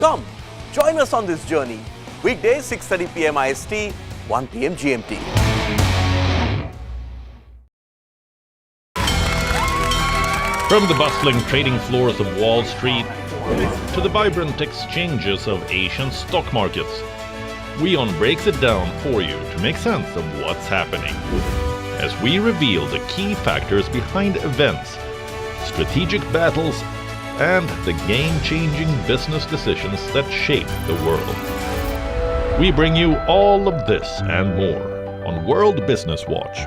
Come, join us on this journey. Weekdays 6:30 p.m. IST, 1 p.m. GMT. From the bustling trading floors of Wall Street to the vibrant exchanges of Asian stock markets, WION breaks it down for you to make sense of what's happening. As we reveal the key factors behind events, strategic battles, and the game-changing business decisions that shape the world. We bring you all of this and more on World Business Watch.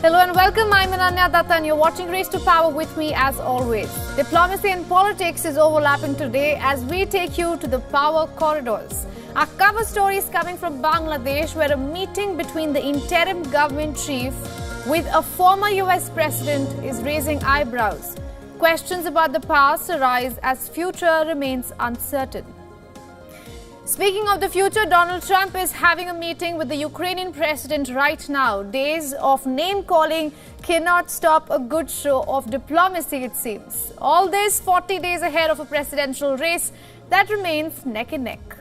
Hello and welcome, I'm Ananya Datta and you're watching Race to Power with me as always. Diplomacy and politics is overlapping today as we take you to the power corridors. Our cover story is coming from Bangladesh, where a meeting between the interim government chief with a former US president is raising eyebrows. Questions about the past arise as future remains uncertain. Speaking of the future, Donald Trump is having a meeting with the Ukrainian president right now. Days of name-calling cannot stop a good show of diplomacy, it seems. All this 40 days ahead of a presidential race that remains neck and neck.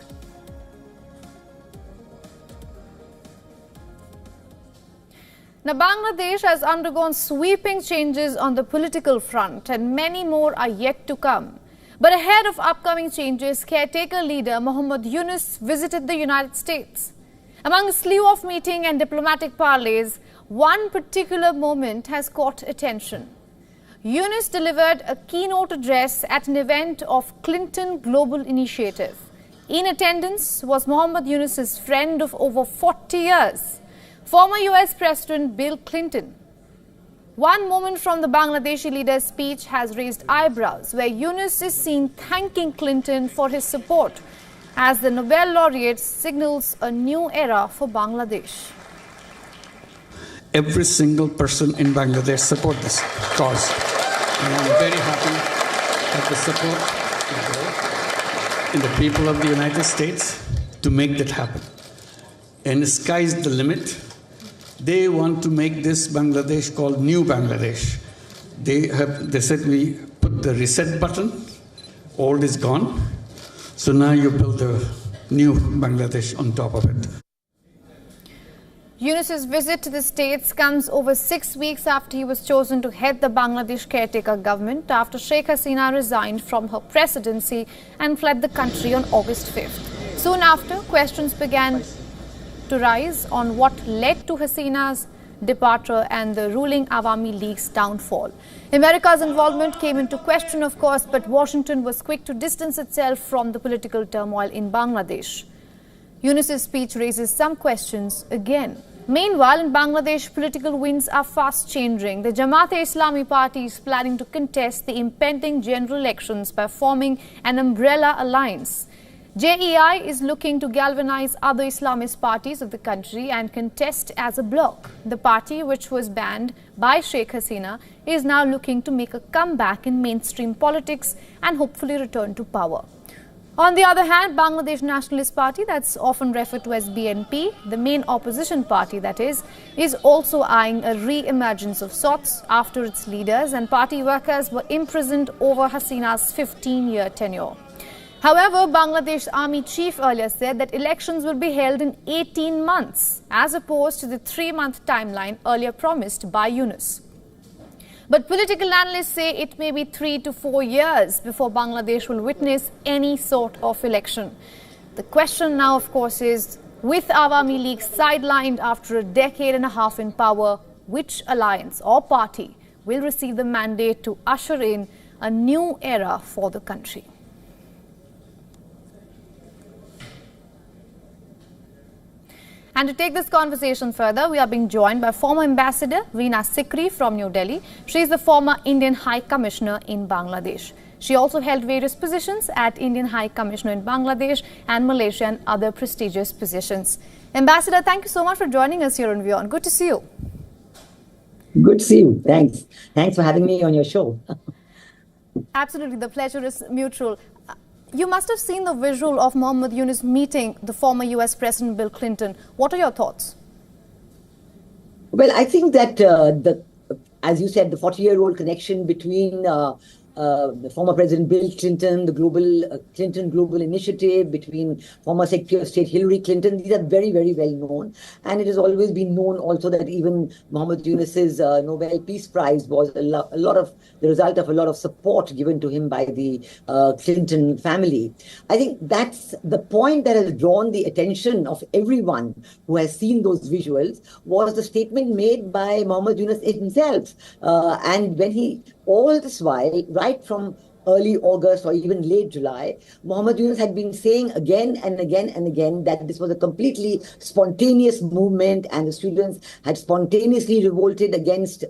Now, Bangladesh has undergone sweeping changes on the political front, and many more are yet to come. But ahead of upcoming changes, caretaker leader Mohammad Yunus visited the United States. Among a slew of meeting and diplomatic parleys, one particular moment has caught attention. Yunus delivered a keynote address at an event of Clinton Global Initiative. In attendance was Mohammad Yunus's friend of over 40 years, former US President Bill Clinton. One moment from the Bangladeshi leader's speech has raised eyebrows, where Yunus is seen thanking Clinton for his support as the Nobel laureate signals a new era for Bangladesh. Every single person in Bangladesh support this cause. And I'm very happy at the support in the people of the United States to make that happen. And the sky's the limit. They want to make this Bangladesh called New Bangladesh. They said we put the reset button, old is gone. So now you build a new Bangladesh on top of it. Yunus's visit to the States comes over 6 weeks after he was chosen to head the Bangladesh caretaker government after Sheikh Hasina resigned from her presidency and fled the country on August 5th. Soon after, questions began to rise on what led to Hasina's departure and the ruling Awami League's downfall. America's involvement came into question, of course, but Washington was quick to distance itself from the political turmoil in Bangladesh. Yunus's speech raises some questions again. Meanwhile, in Bangladesh, political winds are fast changing. The Jamaat-e-Islami party is planning to contest the impending general elections by forming an umbrella alliance. JEI is looking to galvanize other Islamist parties of the country and contest as a bloc. The party, which was banned by Sheikh Hasina, is now looking to make a comeback in mainstream politics and hopefully return to power. On the other hand, Bangladesh Nationalist Party, that's often referred to as BNP, the main opposition party that is also eyeing a re-emergence of sorts after its leaders and party workers were imprisoned over Hasina's 15-year tenure. However, Bangladesh Army Chief earlier said that elections will be held in 18 months as opposed to the 3-month timeline earlier promised by Yunus. But political analysts say it may be 3 to 4 years before Bangladesh will witness any sort of election. The question now, of course, is with Awami League sidelined after a decade and a half in power, which alliance or party will receive the mandate to usher in a new era for the country? And to take this conversation further, we are being joined by former Ambassador Reena Sikri from New Delhi. She is the former Indian High Commissioner in Bangladesh. She also held various positions at Indian High Commissioner in Bangladesh and Malaysia and other prestigious positions. Ambassador, thank you so much for joining us here on WION. Good to see you. Good to see you. Thanks. Thanks for having me on your show. Absolutely. The pleasure is mutual. You must have seen the visual of Mohammad Yunus meeting the former US President Bill Clinton. What are your thoughts? Well, I think that, as you said, the 40-year-old connection between the former President Bill Clinton, the Clinton Global Initiative, between former Secretary of State Hillary Clinton, these are very, very well known. And it has always been known also that even Mohammad Yunus's Nobel Peace Prize was a lot of the result of a lot of support given to him by the Clinton family. I think that's the point that has drawn the attention of everyone who has seen those visuals was the statement made by Mohammad Yunus himself. And when he, all this while, right from early August or even late July, Mohammad Yunus had been saying again and again and again that this was a completely spontaneous movement and the students had spontaneously revolted against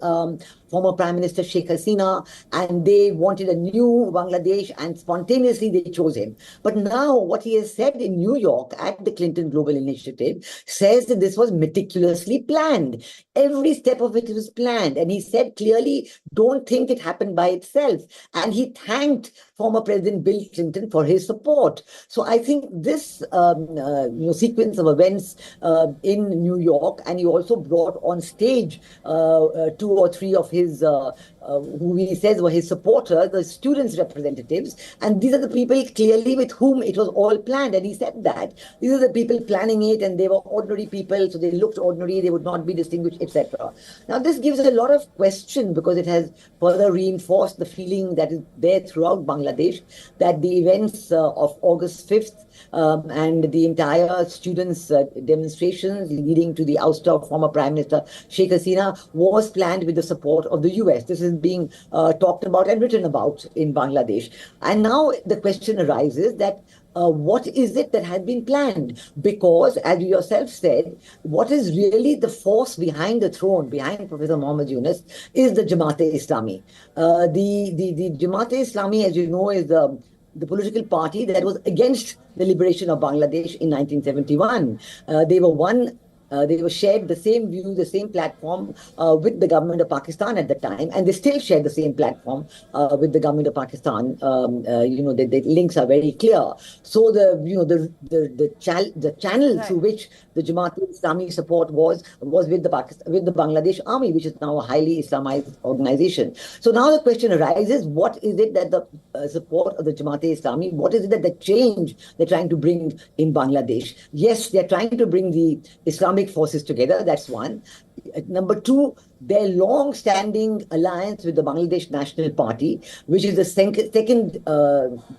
former Prime Minister Sheikh Hasina, and they wanted a new Bangladesh, and spontaneously they chose him. But now what he has said in New York at the Clinton Global Initiative says that this was meticulously planned. Every step of it was planned. And he said clearly, don't think it happened by itself. And he thanked former President Bill Clinton for his support. So I think this sequence of events in New York, and he also brought on stage 2 or 3 of his who he says were his supporters, the students' representatives, and these are the people clearly with whom it was all planned. And he said that these are the people planning it, and they were ordinary people, so they looked ordinary, they would not be distinguished, etc. Now this gives a lot of question because it has further reinforced the feeling that is there throughout Bangladesh that the events of August 5th and the entire students' demonstrations leading to the ouster of former Prime Minister Sheikh Hasina was planned with the support of the US. This is being talked about and written about in Bangladesh. And now the question arises that what is it that had been planned? Because, as you yourself said, what is really the force behind the throne, behind Professor Mohammad Yunus, is the Jamaat-e-Islami. The Jamaat-e-Islami, as you know, is the political party that was against the liberation of Bangladesh in 1971. They were shared the same view, the same platform with the government of Pakistan at the time, and they still share the same platform with the government of Pakistan. The links are very clear. So the channel through which the Jamaat-e-Islami support was with the Bangladesh Army, which is now a highly Islamized organization. So now the question arises: what is it that the support of the Jamaat-e-Islami? What is it that the change they're trying to bring in Bangladesh? Yes, they're trying to bring the Islamic forces together. That's one. Number 2, their long-standing alliance with the Bangladesh National Party, which is the second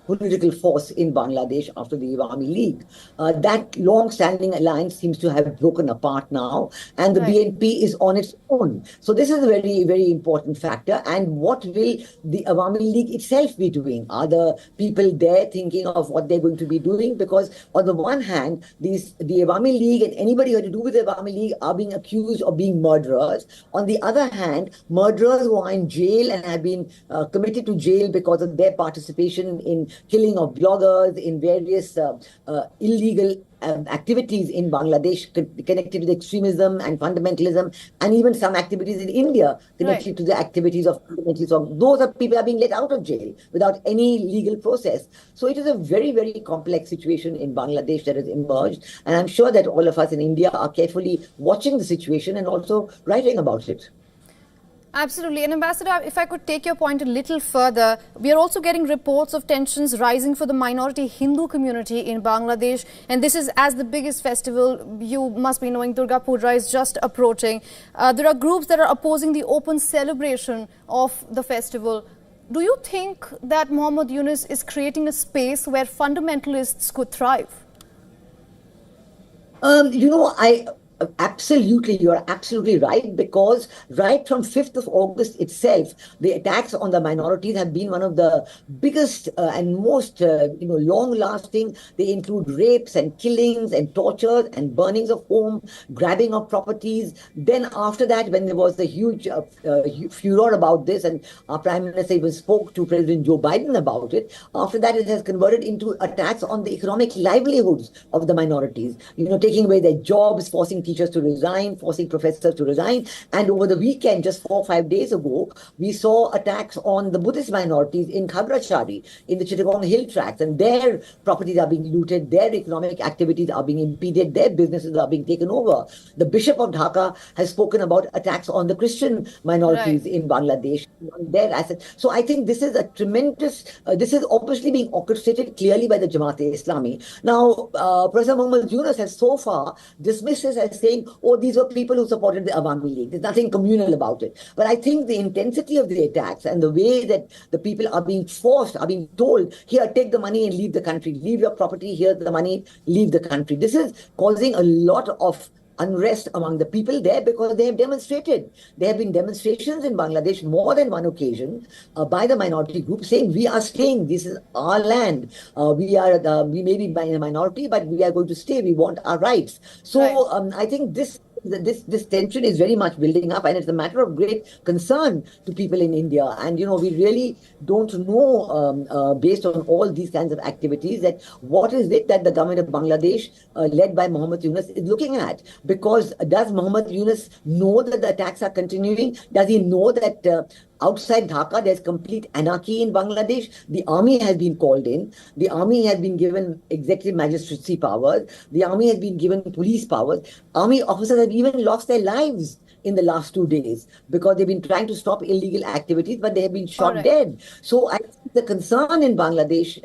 political force in Bangladesh after the Awami League. That long-standing alliance seems to have broken apart now, and the BNP is on its own. So this is a very, very important factor. And what will the Awami League itself be doing? Are the people there thinking of what they're going to be doing? Because on the one hand, the Awami League and anybody who had to do with the Awami League are being accused of being murderers. On the other hand, murderers who are in jail and have been committed to jail because of their participation in killing of bloggers, in various illegal activities in Bangladesh connected with extremism and fundamentalism, and even some activities in India connected to the activities of fundamentalism. Those are people are being let out of jail without any legal process. So it is a very, very complex situation in Bangladesh that has emerged, and I'm sure that all of us in India are carefully watching the situation and also writing about it. Absolutely. And Ambassador, if I could take your point a little further, we are also getting reports of tensions rising for the minority Hindu community in Bangladesh. And this is as the biggest festival, you must be knowing, Durga Puja is just approaching. There are groups that are opposing the open celebration of the festival. Do you think that Muhammad Yunus is creating a space where fundamentalists could thrive? Absolutely, you're absolutely right, because right from 5th of August itself, the attacks on the minorities have been one of the biggest and most long-lasting. They include rapes and killings and tortures and burnings of homes, grabbing of properties. Then after that, when there was the huge furor about this, and our Prime Minister even spoke to President Joe Biden about it, after that it has converted into attacks on the economic livelihoods of the minorities, taking away their jobs, forcing teachers to resign, forcing professors to resign. And over the weekend, just 4 or 5 days ago, we saw attacks on the Buddhist minorities in Khabrachari, in the Chittagong Hill Tracts, and their properties are being looted, their economic activities are being impeded, their businesses are being taken over. The Bishop of Dhaka has spoken about attacks on the Christian minorities in Bangladesh, on their assets. So I think this is a tremendous, this is obviously being orchestrated clearly by the Jamaat-e-Islami. Now, Professor Muhammad Yunus has so far dismissed this as saying, oh, these were people who supported the Awami League. There's nothing communal about it. But I think the intensity of the attacks and the way that the people are being forced, are being told, here, take the money and leave the country. Leave your property, here's the money, leave the country. This is causing a lot of unrest among the people there, because they have demonstrated. There have been demonstrations in Bangladesh more than one occasion by the minority group saying, we are staying, this is our land. We may be in a minority, but we are going to stay. We want our rights. So I think this tension is very much building up, and it's a matter of great concern to people in India. And, we really don't know, based on all these kinds of activities, that what is it that the government of Bangladesh, led by Muhammad Yunus, is looking at. Because does Muhammad Yunus know that the attacks are continuing? Does he know that outside Dhaka, there's complete anarchy in Bangladesh? The army has been called in. The army has been given executive magistracy powers. The army has been given police powers. Army officers have even lost their lives in the last 2 days because they've been trying to stop illegal activities, but they have been shot dead. So I think the concern in Bangladesh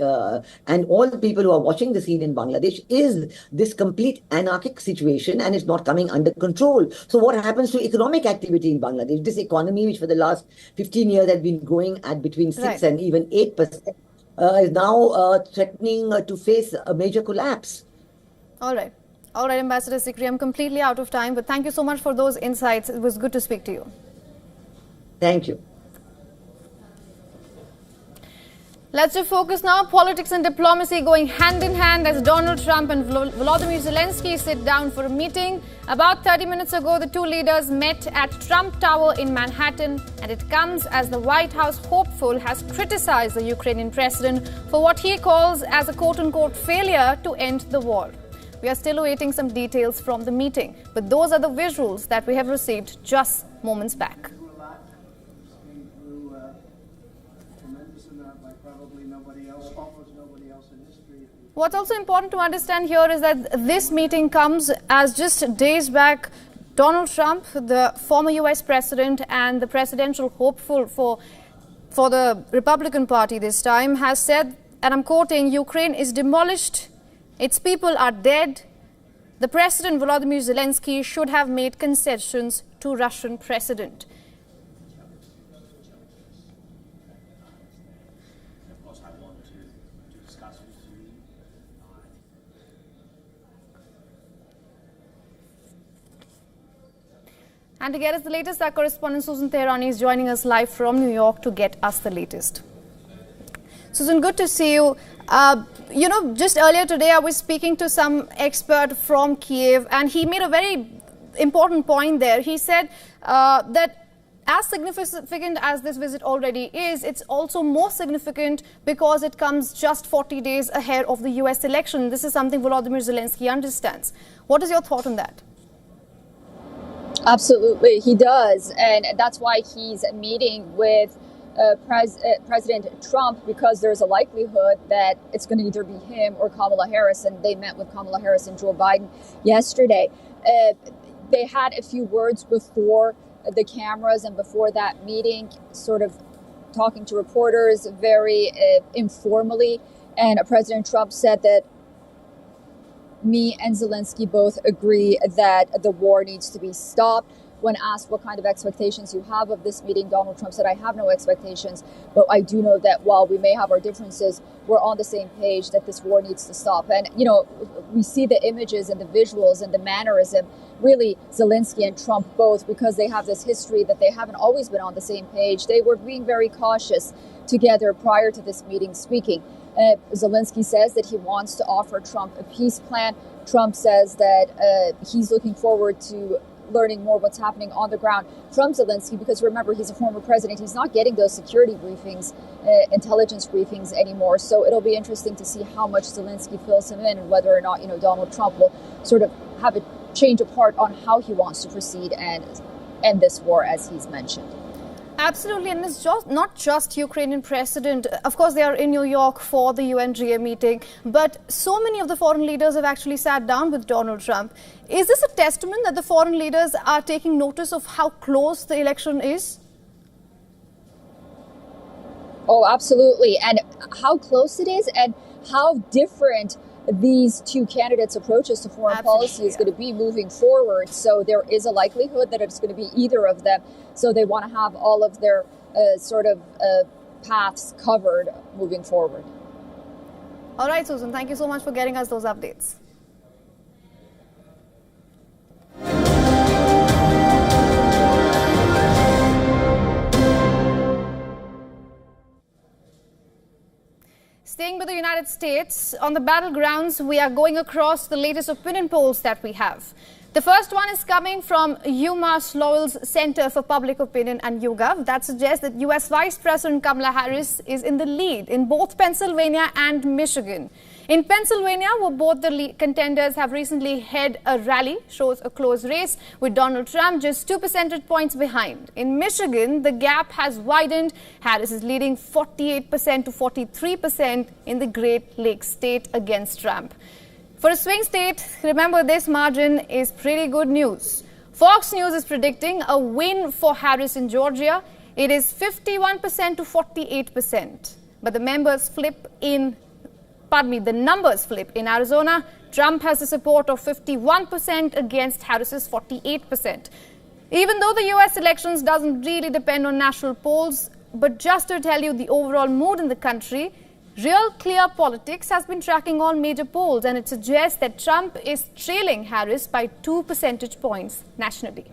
and all the people who are watching the scene in Bangladesh is this complete anarchic situation, and it's not coming under control. So what happens to economic activity in Bangladesh? This economy, which for the last 15 years has been growing at between 6 and even 8%, is now threatening to face a major collapse. All right, Ambassador Sikri, I'm completely out of time, but thank you so much for those insights. It was good to speak to you. Thank you. Let's focus now. Politics and diplomacy going hand in hand as Donald Trump and Volodymyr Zelensky sit down for a meeting. About 30 minutes ago, the two leaders met at Trump Tower in Manhattan, and it comes as the White House hopeful has criticized the Ukrainian president for what he calls as a quote-unquote failure to end the war. We are still awaiting some details from the meeting, but those are the visuals that we have received just moments back. What's also important to understand here is that this meeting comes as just days back, Donald Trump, the former US president and the presidential hopeful for the Republican Party this time, has said, and I'm quoting, Ukraine is demolished, its people are dead. The President Volodymyr Zelensky should have made concessions to Russian president. And to get us the latest, our correspondent Susan Tehrani is joining us live from New York to get us the latest. Susan, good to see you. Just earlier today, I was speaking to some expert from Kiev, and he made a very important point there. He said that as significant as this visit already is, it's also more significant because it comes just 40 days ahead of the US election. This is something Volodymyr Zelensky understands. What is your thought on that? Absolutely, he does. And that's why he's meeting with President Trump, because there's a likelihood that it's going to either be him or Kamala Harris. And they met with Kamala Harris and Joe Biden yesterday. They had a few words before the cameras and before that meeting, sort of talking to reporters very informally. And President Trump said that me and Zelensky both agree that the war needs to be stopped. When asked what kind of expectations you have of this meeting, Donald Trump said, I have no expectations, but I do know that while we may have our differences, we're on the same page that this war needs to stop. And, you know, we see the images and the visuals and the mannerism, really Zelensky and Trump both, because they have this history that they haven't always been on the same page. They were being very cautious together prior to this meeting speaking. Zelensky says that he wants to offer Trump a peace plan. Trump says that he's looking forward to learning more what's happening on the ground from Zelensky, because remember, he's a former president. He's not getting those security briefings, intelligence briefings anymore. So it'll be interesting to see how much Zelensky fills him in and whether or not, you know, Donald Trump will sort of have a change of heart on how he wants to proceed and end this war, as he's mentioned. Absolutely, and it's not just Ukrainian president. Of course, they are in New York for the UNGA meeting, but so many of the foreign leaders have actually sat down with Donald Trump. Is this a testament that the foreign leaders are taking notice of how close the election is? Oh, absolutely. And how close it is and how different these two candidates' approaches to foreign policy is going to be moving forward. So there is a likelihood that it's going to be either of them. So they want to have all of their paths covered moving forward. All right, Susan, thank you so much for getting us those updates. Staying with the United States, on the battlegrounds, we are going across the latest opinion polls that we have. The first one is coming from UMass Lowell's Center for Public Opinion and YouGov that suggests that U.S. Vice President Kamala Harris is in the lead in both Pennsylvania and Michigan. In Pennsylvania, where both the contenders have recently held a rally, shows a close race with Donald Trump just 2 percentage points behind. In Michigan, the gap has widened. Harris is leading 48% to 43% in the Great Lakes state against Trump. For a swing state, remember this margin is pretty good news. Fox News is predicting a win for Harris in Georgia. It is 51% to 48%. But the numbers flip in Arizona. Trump has the support of 51% against Harris's 48%. Even though the U.S. elections doesn't really depend on national polls, but just to tell you the overall mood in the country, Real Clear Politics has been tracking all major polls, and it suggests that Trump is trailing Harris by 2 percentage points nationally.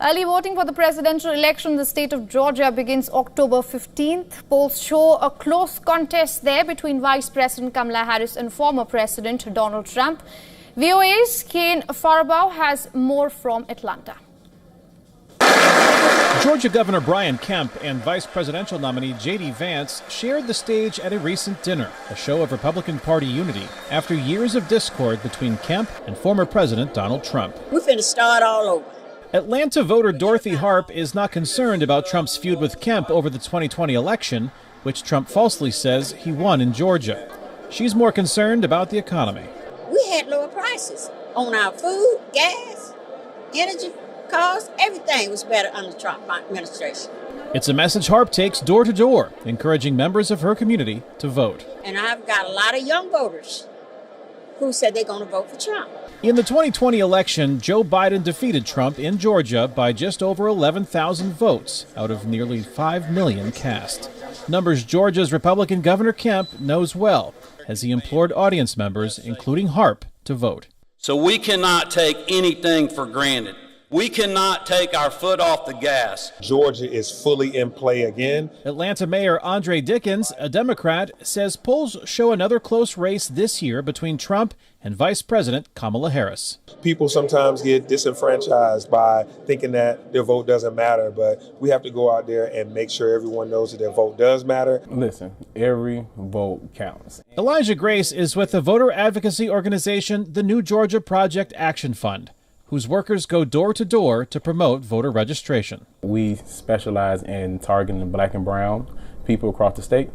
Early voting for the presidential election in the state of Georgia begins October 15th. Polls show a close contest there between Vice President Kamala Harris and former President Donald Trump. VOA's Kane Farabaugh has more from Atlanta. Georgia Governor Brian Kemp and Vice Presidential nominee J.D. Vance shared the stage at a recent dinner, a show of Republican Party unity, after years of discord between Kemp and former President Donald Trump. We're finna start all over. Atlanta voter Dorothy Harp is not concerned about Trump's feud with Kemp over the 2020 election, which Trump falsely says he won in Georgia. She's more concerned about the economy. We had lower prices on our food, gas, energy, cars. Everything was better under the Trump administration. It's a message Harp takes door to door, encouraging members of her community to vote. And I've got a lot of young voters who said they're going to vote for Trump. In the 2020 election, Joe Biden defeated Trump in Georgia by just over 11,000 votes out of nearly 5 million cast. Numbers Georgia's Republican Governor Kemp knows well, as he implored audience members, including Harp, to vote. So we cannot take anything for granted. We cannot take our foot off the gas. Georgia is fully in play again. Atlanta Mayor Andre Dickens, a Democrat, says polls show another close race this year between Trump and Vice President Kamala Harris. People sometimes get disenfranchised by thinking that their vote doesn't matter, but we have to go out there and make sure everyone knows that their vote does matter. Listen, every vote counts. Elijah Grace is with the voter advocacy organization, the New Georgia Project Action Fund, whose workers go door to door to promote voter registration. We specialize in targeting black and brown people across the state,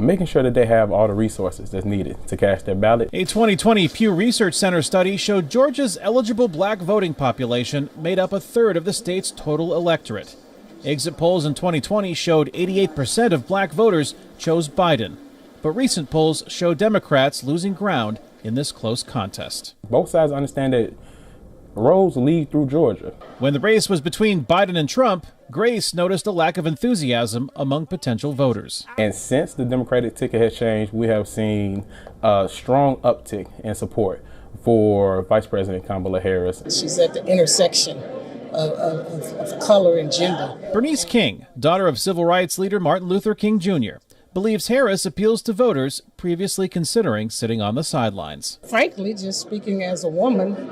making sure that they have all the resources that's needed to cast their ballot. A 2020 Pew Research Center study showed Georgia's eligible black voting population made up a third of the state's total electorate. Exit polls in 2020 showed 88% of black voters chose Biden, but recent polls show Democrats losing ground in this close contest. Both sides understand that roads lead through Georgia. When the race was between Biden and Trump, Grace noticed a lack of enthusiasm among potential voters. And since the Democratic ticket has changed, we have seen a strong uptick in support for Vice President Kamala Harris. She's at the intersection of color and gender. Bernice King, daughter of civil rights leader Martin Luther King Jr., believes Harris appeals to voters previously considering sitting on the sidelines. Frankly, just speaking as a woman,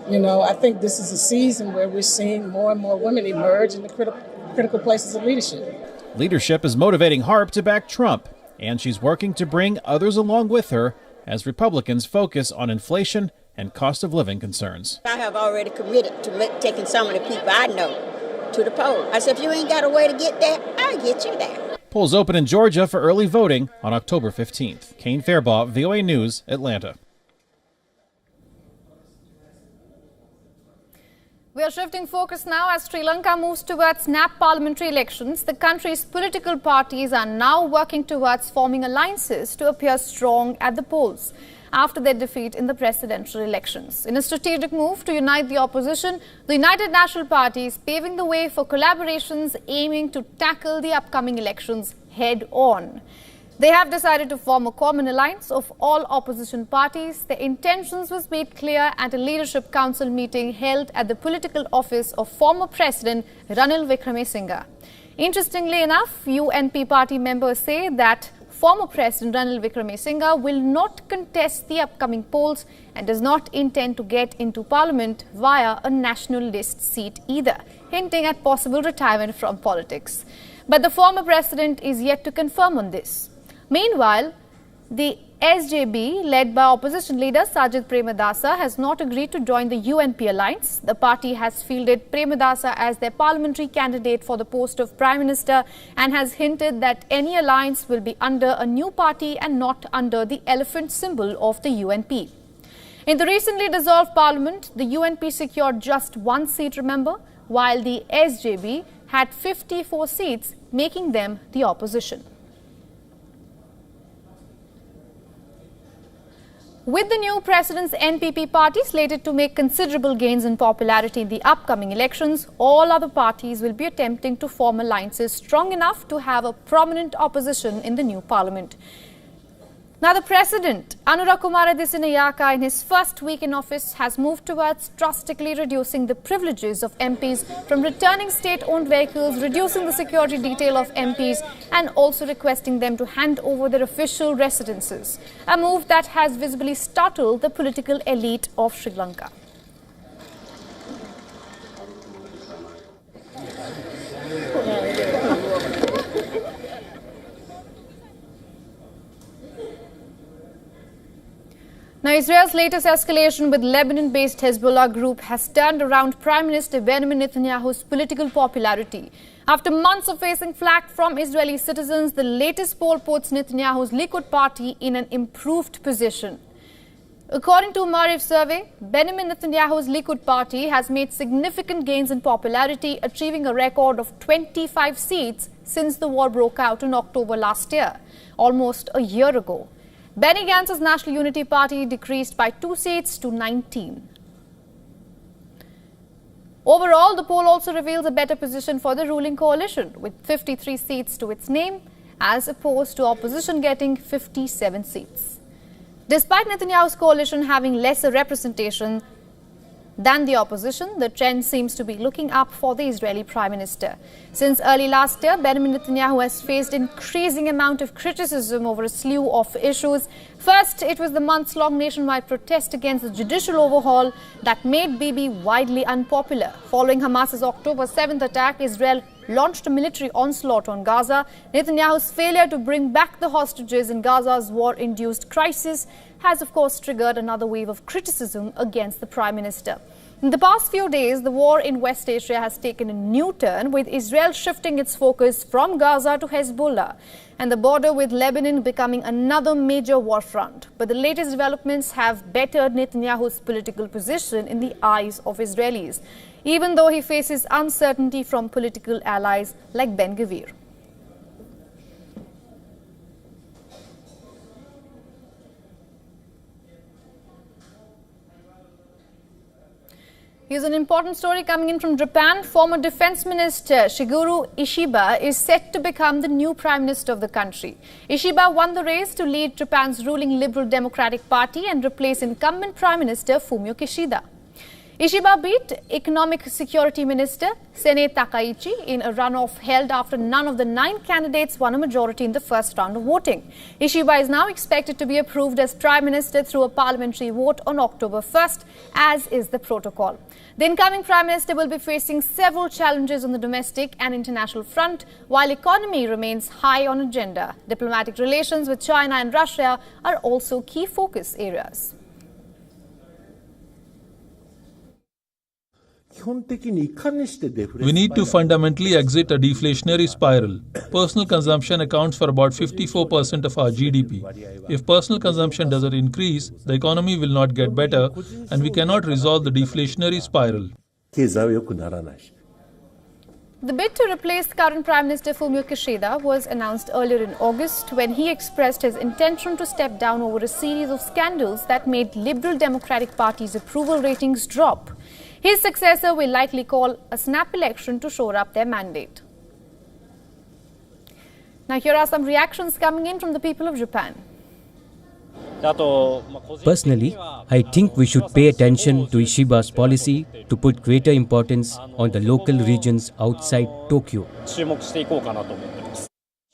I think this is a season where we're seeing more and more women emerge in the critical places of leadership. Leadership is motivating Harp to back Trump, and she's working to bring others along with her as Republicans focus on inflation and cost of living concerns. I have already committed to taking some of the people I know to the poll. I said, if you ain't got a way to get there, I'll get you there. Polls open in Georgia for early voting on October 15th. Kane Fairbaugh, VOA News, Atlanta. We are shifting focus now as Sri Lanka moves towards snap parliamentary elections. The country's political parties are now working towards forming alliances to appear strong at the polls after their defeat in the presidential elections. In a strategic move to unite the opposition, the United National Party is paving the way for collaborations aiming to tackle the upcoming elections head on. They have decided to form a common alliance of all opposition parties. Their intentions was made clear at a leadership council meeting held at the political office of former President Ranil Wickremesinghe. Interestingly enough, UNP party members say that former President Ranil Wickremesinghe will not contest the upcoming polls and does not intend to get into parliament via a national list seat either, hinting at possible retirement from politics. But the former president is yet to confirm on this. Meanwhile, the SJB, led by opposition leader Sajid Premadasa, has not agreed to join the UNP alliance. The party has fielded Premadasa as their parliamentary candidate for the post of Prime Minister and has hinted that any alliance will be under a new party and not under the elephant symbol of the UNP. In the recently dissolved parliament, the UNP secured just one seat, remember, while the SJB had 54 seats, making them the opposition. With the new president's NPP party slated to make considerable gains in popularity in the upcoming elections, all other parties will be attempting to form alliances strong enough to have a prominent opposition in the new parliament. Now, the president, Anura Kumara Dissanayaka, in his first week in office, has moved towards drastically reducing the privileges of MPs from returning state-owned vehicles, reducing the security detail of MPs, and also requesting them to hand over their official residences, a move that has visibly startled the political elite of Sri Lanka. Now, Israel's latest escalation with Lebanon-based Hezbollah group has turned around Prime Minister Benjamin Netanyahu's political popularity. After months of facing flack from Israeli citizens, the latest poll puts Netanyahu's Likud party in an improved position. According to a Maariv survey, Benjamin Netanyahu's Likud party has made significant gains in popularity, achieving a record of 25 seats since the war broke out in October last year, almost a year ago. Benny Gantz's National Unity Party decreased by 2 seats to 19. Overall, the poll also reveals a better position for the ruling coalition, with 53 seats to its name, as opposed to opposition getting 57 seats. Despite Netanyahu's coalition having lesser representation, than the opposition, the trend seems to be looking up for the Israeli Prime Minister. Since early last year, Benjamin Netanyahu has faced increasing amount of criticism over a slew of issues. First, it was the months-long nationwide protest against the judicial overhaul that made Bibi widely unpopular. Following Hamas's October 7th attack, Israel launched a military onslaught on Gaza. Netanyahu's failure to bring back the hostages in Gaza's war-induced crisis has, of course, triggered another wave of criticism against the Prime Minister. In the past few days, the war in West Asia has taken a new turn, with Israel shifting its focus from Gaza to Hezbollah, and the border with Lebanon becoming another major war front. But the latest developments have bettered Netanyahu's political position in the eyes of Israelis, even though he faces uncertainty from political allies like Ben Gvir. Here's an important story coming in from Japan. Former Defense Minister Shigeru Ishiba is set to become the new Prime Minister of the country. Ishiba won the race to lead Japan's ruling Liberal Democratic Party and replace incumbent Prime Minister Fumio Kishida. Ishiba beat Economic Security Minister Sene Takaichi in a runoff held after none of the 9 candidates won a majority in the first round of voting. Ishiba is now expected to be approved as Prime Minister through a parliamentary vote on October 1st, as is the protocol. The incoming Prime Minister will be facing several challenges on the domestic and international front, while economy remains high on agenda. Diplomatic relations with China and Russia are also key focus areas. We need to fundamentally exit a deflationary spiral. Personal consumption accounts for about 54% of our GDP. If personal consumption doesn't increase, the economy will not get better, and we cannot resolve the deflationary spiral. The bid to replace current Prime Minister Fumio Kishida was announced earlier in August, when he expressed his intention to step down over a series of scandals that made Liberal Democratic Party's approval ratings drop. His successor will likely call a snap election to shore up their mandate. Now, here are some reactions coming in from the people of Japan. Personally, I think we should pay attention to Ishiba's policy to put greater importance on the local regions outside Tokyo.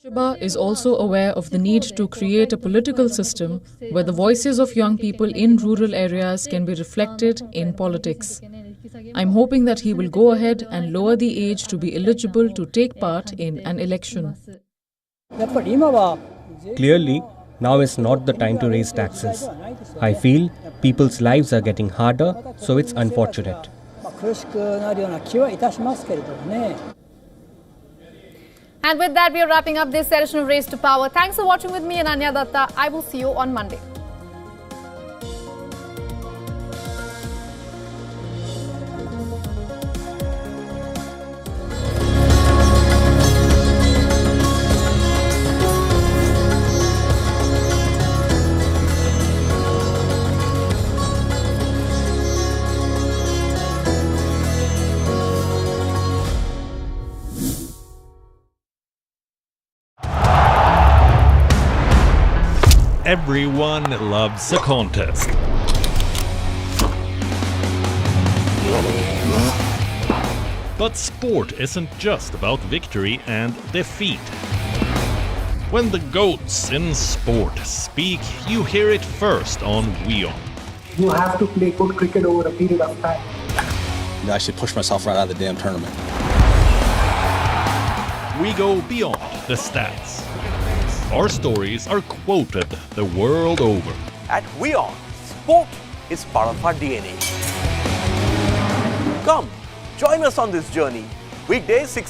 Ishiba is also aware of the need to create a political system where the voices of young people in rural areas can be reflected in politics. I'm hoping that he will go ahead and lower the age to be eligible to take part in an election. Clearly, now is not the time to raise taxes. I feel people's lives are getting harder, so it's unfortunate. And with that, we are wrapping up this session of Race to Power. Thanks for watching with me, Ananya Datta. I will see you on Monday. Everyone loves a contest. But sport isn't just about victory and defeat. When the GOATs in sport speak, you hear it first on WION. You have to play good cricket over a period of time. I should push myself right out of the damn tournament. We go beyond the stats. Our stories are quoted the world over. At WION, sport is part of our DNA. Come, join us on this journey. Weekdays 6